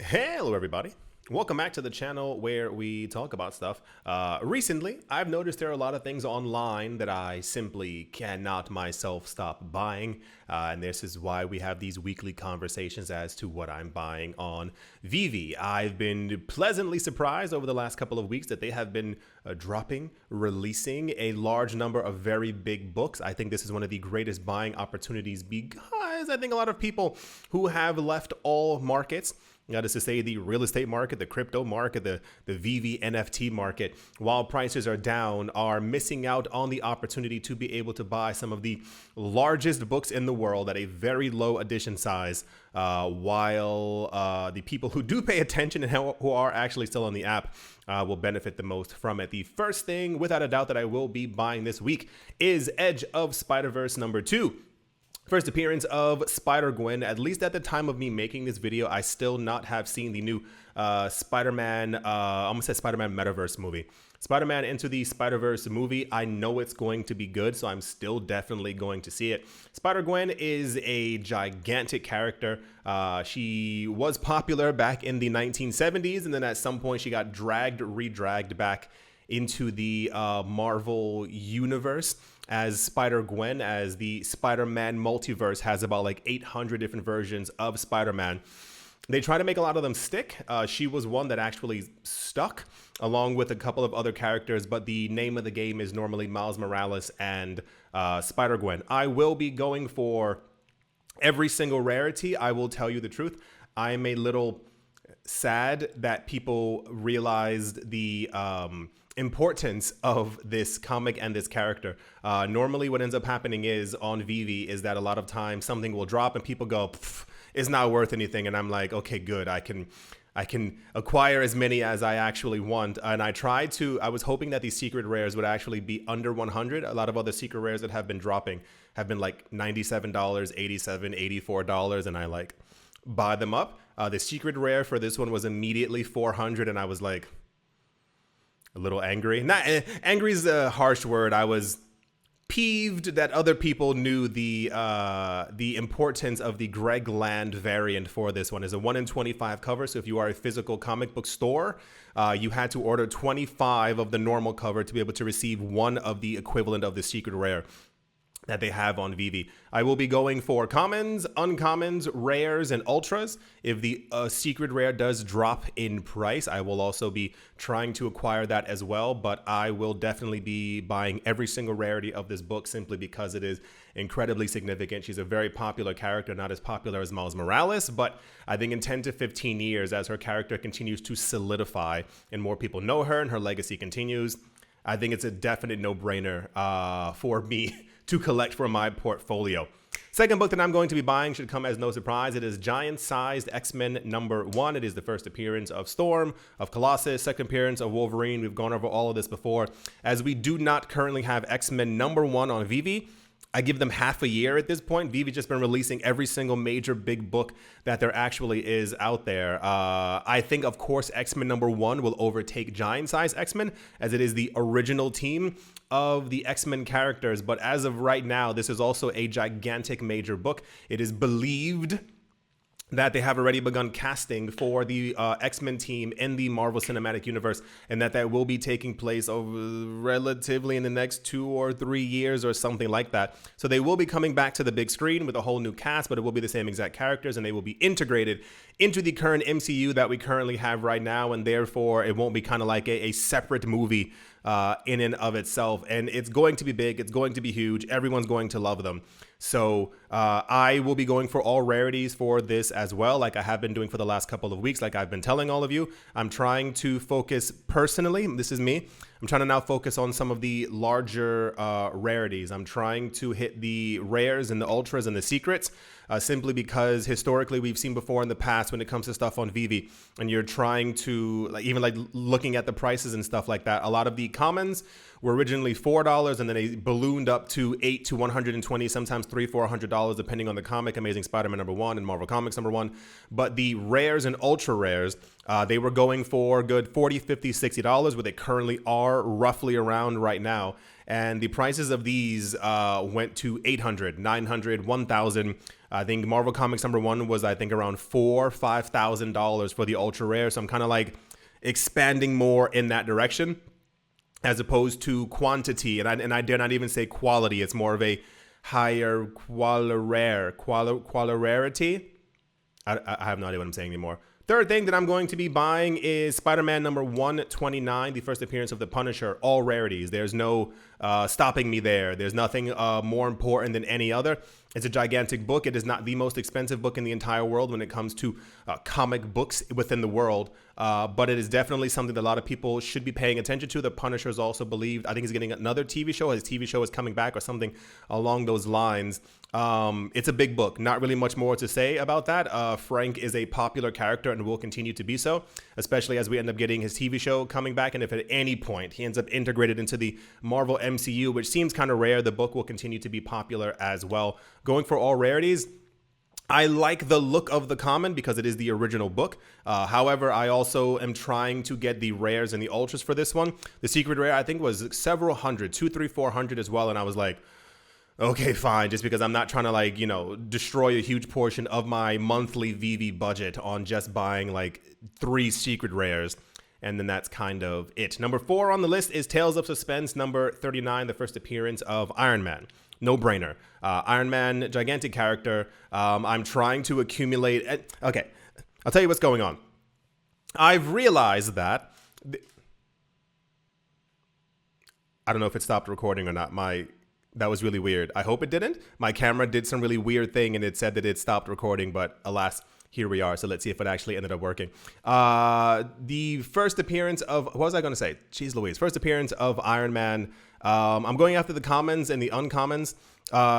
Hello everybody. Welcome back to the channel where we talk about stuff. Recently, I've noticed there are a lot of things online that I simply cannot myself stop buying. And this is why we have these weekly conversations as to what I'm buying on Veve. I've been pleasantly surprised over the last couple of weeks that they have been releasing a large number of very big books. I think this is one of the greatest buying opportunities because I think a lot of people who have left all markets, that is to say the real estate market, the crypto market, the Veve NFT market, while prices are down, are missing out on the opportunity to be able to buy some of the largest books in the world at a very low edition size, while the people who do pay attention and who are actually still on the app will benefit the most from it. The first thing, without a doubt, that I will be buying this week is Edge of Spider-Verse #2. First appearance of Spider-Gwen. At least at the time of me making this video, I still not have seen the new Spider-Man, I almost said Spider-Man Metaverse movie. Spider-Man Into the Spider-Verse movie. I know it's going to be good, so I'm still definitely going to see it. Spider-Gwen is a gigantic character. She was popular back in the 1970s, and then at some point she got redragged back into the Marvel universe as Spider-Gwen, as the Spider-Man multiverse has about like 800 different versions of Spider-Man. They try to make a lot of them stick. She was one that actually stuck, along with a couple of other characters, but the name of the game is normally Miles Morales and Spider-Gwen. I will be going for every single rarity. I will tell you the truth. I am a little sad that people realized the importance of this comic and this character. Normally what ends up happening is on Veve is that a lot of times something will drop and people go, it's not worth anything. And I'm like, okay, good. I can acquire as many as I actually want. And I was hoping that these secret rares would actually be under 100. A lot of other secret rares that have been dropping have been like $97, $87, $84. And I like buy them up. The secret rare for this one was immediately 400. And I was like, a little angry. Not angry is a harsh word. I was peeved that other people knew the importance of the Greg Land variant for this one. Is a 1 in 25 cover. So if you are a physical comic book store, you had to order 25 of the normal cover to be able to receive one of the equivalent of the secret rare that they have on Veve. I will be going for commons, uncommons, rares, and ultras. If the secret rare does drop in price, I will also be trying to acquire that as well, but I will definitely be buying every single rarity of this book simply because it is incredibly significant. She's a very popular character, not as popular as Miles Morales, but I think in 10 to 15 years, as her character continues to solidify and more people know her and her legacy continues, I think it's a definite no-brainer for me to collect for my portfolio. Second book that I'm going to be buying should come as no surprise. It is Giant-Sized X-Men #1. It is the first appearance of Storm, of Colossus, second appearance of Wolverine. We've gone over all of this before. As we do not currently have X-Men #1 on Veve, I give them half a year at this point. Veve just been releasing every single major big book that there actually is out there. I think, of course, X-Men #1 will overtake Giant-Size X-Men, as it is the original team of the X-Men characters. But as of right now, this is also a gigantic major book. It is believed that they have already begun casting for the X-Men team in the Marvel Cinematic Universe, and that will be taking place over relatively in the next 2 or 3 years or something like that. So they will be coming back to the big screen with a whole new cast, but it will be the same exact characters, and they will be integrated into the current MCU that we currently have right now, and therefore it won't be kind of like a separate movie in and of itself. And it's going to be big. It's going to be huge. Everyone's going to love them. So I will be going for all rarities for this as well, like I have been doing for the last couple of weeks. Like I've been telling all of you, I'm trying to focus personally. This is me. I'm trying to now focus on some of the larger rarities. I'm trying to hit the rares and the ultras and the secrets, simply because historically we've seen before in the past when it comes to stuff on Veve, and you're trying to even looking at the prices and stuff like that. A lot of the commons were originally $4, and then they ballooned up to $8 to $120, sometimes $300-400, depending on the comic. Amazing Spider-Man #1 and Marvel Comics #1. But the rares and ultra rares, they were going for good $40, $50, $60, where they currently are roughly around right now. and the prices of these went to 800, 900, 1,000. I think Marvel Comics #1 was, I think, around $5,000 for the ultra rare. So I'm kind of like expanding more in that direction as opposed to quantity. And I dare not even say quality. It's more of a higher qualarity. I have no idea what I'm saying anymore. Third thing that I'm going to be buying is Spider-Man #129, the first appearance of the Punisher, all rarities. There's no stopping me there. There's nothing more important than any other. It's a gigantic book. It is not the most expensive book in the entire world when it comes to comic books within the world, but it is definitely something that a lot of people should be paying attention to. The Punisher is also believed, I think he's getting another TV show. His TV show is coming back or something along those lines. It's a big book. Not really much more to say about that. Frank is a popular character and will continue to be so, especially as we end up getting his TV show coming back. And if at any point he ends up integrated into the Marvel MCU, which seems kind of rare, the book will continue to be popular as well. Going for all rarities, I like the look of the common because it is the original book. However, I also am trying to get the rares and the ultras for this one. The secret rare, I think, was several hundred, 200, 300, 400 as well. And I was like, okay, fine, just because I'm not trying to, like, you know, destroy a huge portion of my monthly Veve budget on just buying like 3 secret rares. And then that's kind of it. Number 4 on the list is Tales of Suspense, #39, the first appearance of Iron Man. No brainer. Iron Man, gigantic character. I'm trying to accumulate. Okay, I'll tell you what's going on. I've realized that. I don't know if it stopped recording or not. That was really weird. I hope it didn't. My camera did some really weird thing and it said that it stopped recording, but alas, here we are. So let's see if it actually ended up working. The first appearance of, what was I going to say? Jeez Louise. First appearance of Iron Man. I'm going after the commons and the uncommons.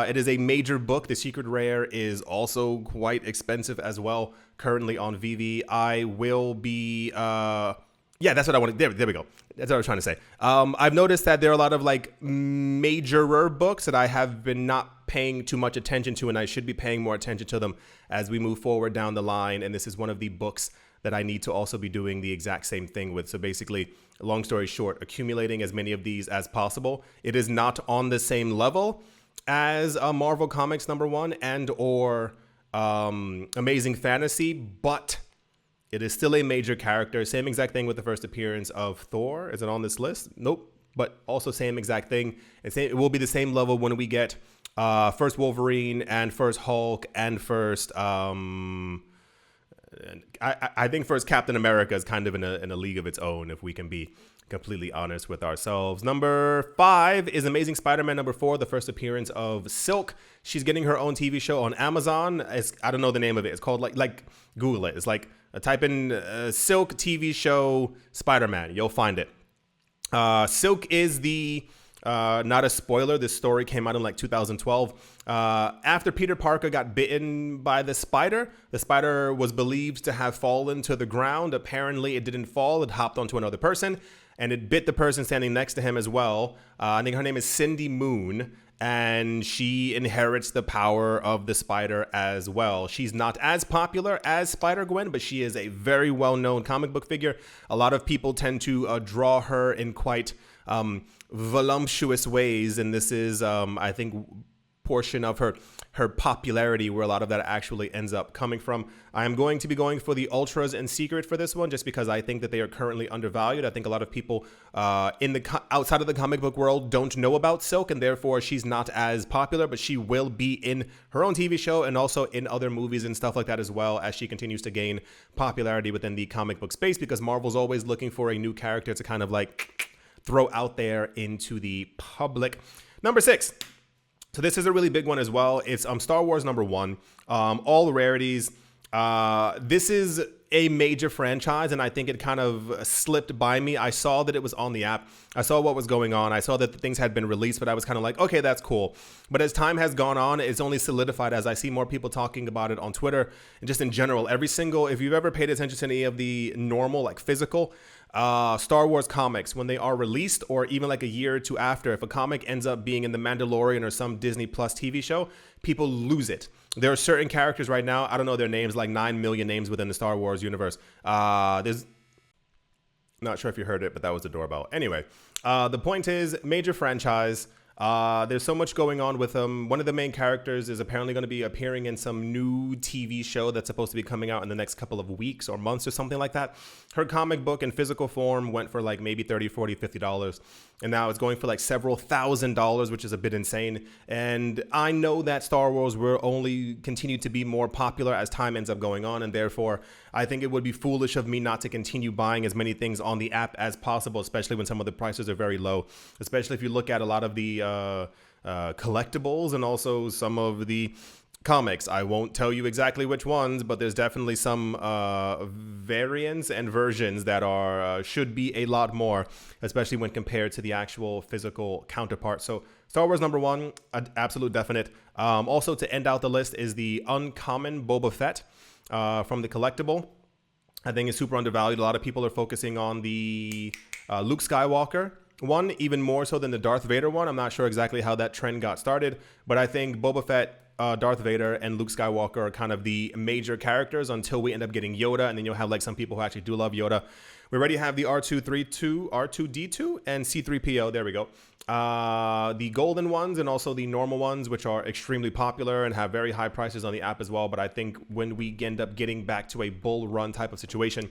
It is a major book. The secret rare is also quite expensive as well, currently on Veve. I will be... yeah, that's what I wanted. There we go. That's what I was trying to say. I've noticed that there are a lot of like majorer books that I have been not paying too much attention to, and I should be paying more attention to them as we move forward down the line. And this is one of the books that I need to also be doing the exact same thing with. So basically, long story short, accumulating as many of these as possible. It is not on the same level as Marvel Comics #1 and or Amazing Fantasy, but it is still a major character. Same exact thing with the first appearance of Thor. Is it on this list? Nope. But also same exact thing. It will be the same level when we get first Wolverine and first Hulk and first... I think first Captain America is kind of in a league of its own, if we can be completely honest with ourselves. Number 5 is Amazing Spider-Man #4, the first appearance of Silk. She's getting her own TV show on Amazon. I don't know the name of it. It's called like Google it. It's like type in Silk TV show Spider-Man. You'll find it. Silk is the... not a spoiler, this story came out in like 2012. After Peter Parker got bitten by the spider was believed to have fallen to the ground. Apparently it didn't fall, it hopped onto another person and it bit the person standing next to him as well. I think her name is Cindy Moon, and she inherits the power of the spider as well. She's not as popular as Spider-Gwen, but she is a very well-known comic book figure. A lot of people tend to draw her in quite voluptuous ways, and this is I think portion of her popularity where a lot of that actually ends up coming from. I am going to be going for the ultras and secret for this one just because I think that they are currently undervalued. I think a lot of people outside of the comic book world don't know about Silk, and therefore she's not as popular, but she will be in her own TV show and also in other movies and stuff like that as well as she continues to gain popularity within the comic book space, because Marvel's always looking for a new character to kind of like throw out there into the public. Number 6. So this is a really big one as well. It's Star Wars #1. All rarities. This is a major franchise, and I think it kind of slipped by me. I saw that it was on the app. I saw what was going on. I saw that the things had been released, but I was kind of like, okay, that's cool. But as time has gone on, it's only solidified as I see more people talking about it on Twitter and just in general. If you've ever paid attention to any of the normal, like physical Star Wars comics, when they are released or even like a year or two after, if a comic ends up being in The Mandalorian or some Disney Plus TV show, people lose it. There are certain characters right now, I don't know their names, like 9 million names within the Star Wars universe. Not sure if you heard it, but that was the doorbell. Anyway, the point is, major franchise. There's so much going on with them. One of the main characters is apparently going to be appearing in some new TV show that's supposed to be coming out in the next couple of weeks or months or something like that. Her comic book in physical form went for like maybe $30, $40, $50. And now it's going for like several $1,000s, which is a bit insane. And I know that Star Wars will only continue to be more popular as time ends up going on. And therefore, I think it would be foolish of me not to continue buying as many things on the app as possible, especially when some of the prices are very low, especially if you look at a lot of the collectibles and also some of the comics. I won't tell you exactly which ones, but there's definitely some variants and versions that are should be a lot more, especially when compared to the actual physical counterpart. So Star Wars #1, an absolute definite. Also, to end out the list is the uncommon Boba Fett from the collectible. I think it's super undervalued. A lot of people are focusing on the Luke Skywalker one, even more so than the Darth Vader one. I'm not sure exactly how that trend got started, but I think Boba Fett, Darth Vader, and Luke Skywalker are kind of the major characters until we end up getting Yoda, and then you'll have like some people who actually do love Yoda. We already have the R2D2, and C3PO. There we go. The golden ones and also the normal ones, which are extremely popular and have very high prices on the app as well. But I think when we end up getting back to a bull run type of situation,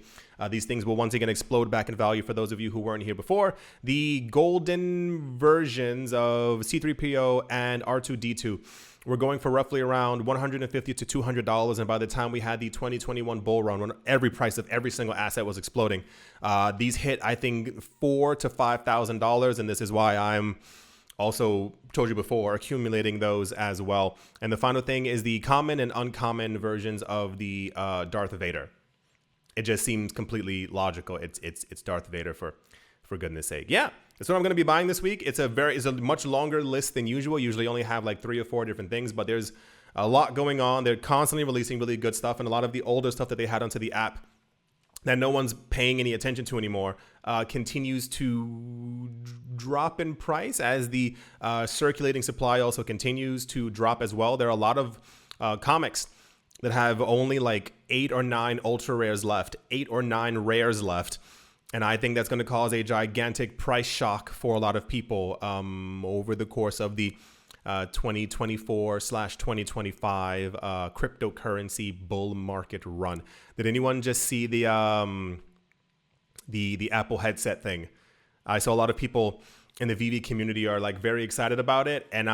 these things will once again explode back in value for those of you who weren't here before. The golden versions of C3PO and R2D2 were going for roughly around $150 to $200. And by the time we had the 2021 bull run, when every price of every single asset was exploding, these hit, I think, $4,000 to $5,000. And this is why I'm also, told you before, accumulating those as well. And the final thing is the common and uncommon versions of the Darth Vader. It just seems completely logical. It's Darth Vader for goodness sake. Yeah, that's what I'm going to be buying this week. It's a much longer list than usual. Usually only have like 3 or 4 different things, but there's a lot going on. They're constantly releasing really good stuff, and a lot of the older stuff that they had onto the app that no one's paying any attention to anymore continues to drop in price as the circulating supply also continues to drop as well. There are a lot of comics that have only like 8 or 9 ultra rares left, 8 or 9 rares left. And I think that's going to cause a gigantic price shock for a lot of people over the course of the 2024/2025 cryptocurrency bull market run. Did anyone just see the Apple headset thing? I saw a lot of people in the Veve community are like very excited about it, and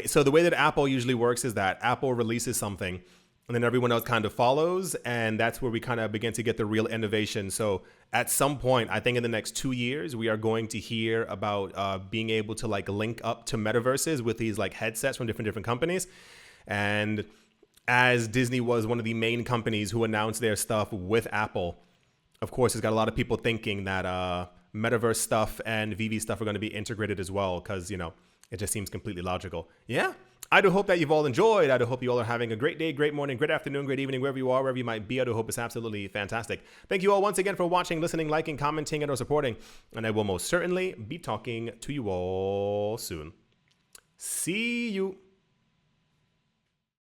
so the way that Apple usually works is that Apple releases something, and then everyone else kind of follows, and that's where we kind of begin to get the real innovation. So at some point, I think in the next 2 years, we are going to hear about being able to like link up to metaverses with these like headsets from different companies. And as Disney was one of the main companies who announced their stuff with Apple, of course, it's got a lot of people thinking that metaverse stuff and Veve stuff are going to be integrated as well, because, you know, it just seems completely logical. Yeah. I do hope that you've all enjoyed. I do hope you all are having a great day, great morning, great afternoon, great evening, wherever you are, wherever you might be. I do hope it's absolutely fantastic. Thank you all once again for watching, listening, liking, commenting, and or supporting. And I will most certainly be talking to you all soon. See you.